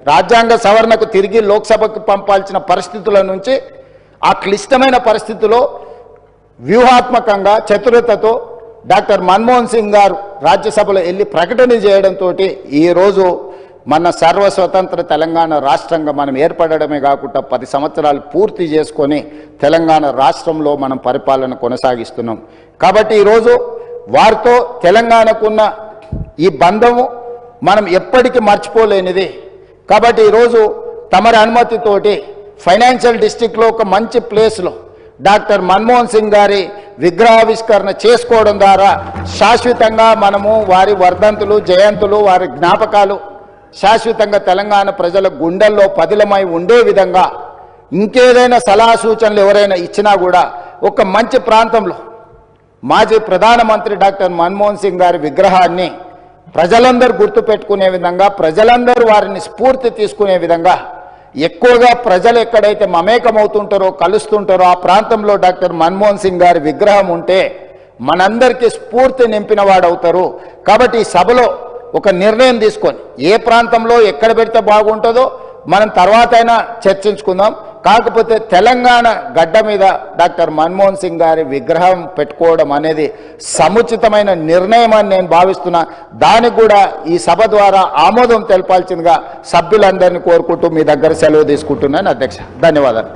రాజ్యాంగ సవరణకు తిరిగి లోక్సభకు పంపాల్సిన పరిస్థితుల నుంచి ఆ క్లిష్టమైన పరిస్థితిలో వ్యూహాత్మకంగా చతురతతో డాక్టర్ మన్మోహన్ సింగ్ గారు రాజ్యసభలో వెళ్ళి ప్రకటన చేయడంతో ఈరోజు మన సర్వస్వతంత్ర తెలంగాణ రాష్ట్రంగా మనం ఏర్పడడమే కాకుండా 10 సంవత్సరాలు పూర్తి చేసుకొని తెలంగాణ రాష్ట్రంలో మనం పరిపాలన కొనసాగిస్తున్నాం. కాబట్టి ఈరోజు వారితో తెలంగాణకున్న ఈ బంధము మనం ఎప్పటికీ మర్చిపోలేనిది. కాబట్టి ఈరోజు తమరి అనుమతితోటి ఫైనాన్షియల్ డిస్ట్రిక్ట్లో ఒక మంచి ప్లేస్లో డాక్టర్ మన్మోహన్ సింగ్ గారి విగ్రహావిష్కరణ చేసుకోవడం ద్వారా శాశ్వతంగా మనము వారి వర్ధంతులు జయంతులు వారి జ్ఞాపకాలు శాశ్వతంగా తెలంగాణ ప్రజల గుండెల్లో పదిలమై ఉండే విధంగా ఇంకేదైనా సలహా సూచనలు ఎవరైనా ఇచ్చినా కూడా ఒక మంచి ప్రాంతంలో మాజీ ప్రధానమంత్రి డాక్టర్ మన్మోహన్ సింగ్ గారి విగ్రహాన్ని ప్రజలందరూ గుర్తుపెట్టుకునే విధంగా ప్రజలందరూ వారిని స్ఫూర్తి తీసుకునే విధంగా ఎక్కువగా ప్రజలు ఎక్కడైతే మమేకమవుతుంటారో కలుస్తుంటారో ఆ ప్రాంతంలో డాక్టర్ మన్మోహన్ సింగ్ గారి విగ్రహం ఉంటే మనందరికీ స్ఫూర్తి నింపిన వాడవుతారు. కాబట్టి ఈ సభలో ఒక నిర్ణయం తీసుకొని ఏ ప్రాంతంలో ఎక్కడ పెడితే బాగుంటుందో మనం తర్వాత అయినా చర్చించుకుందాం. కాకపోతే తెలంగాణ గడ్డ మీద డాక్టర్ మన్మోహన్ సింగ్ గారి విగ్రహం పెట్టుకోవడం అనేది సముచితమైన నిర్ణయం అని నేను భావిస్తున్నా. దానికి కూడా ఈ సభ ద్వారా ఆమోదం తెలపాల్సిందిగా సభ్యులందరినీ కోరుకుంటూ మీ దగ్గర సెలవు తీసుకుంటున్నాను అధ్యక్ష. ధన్యవాదాలు.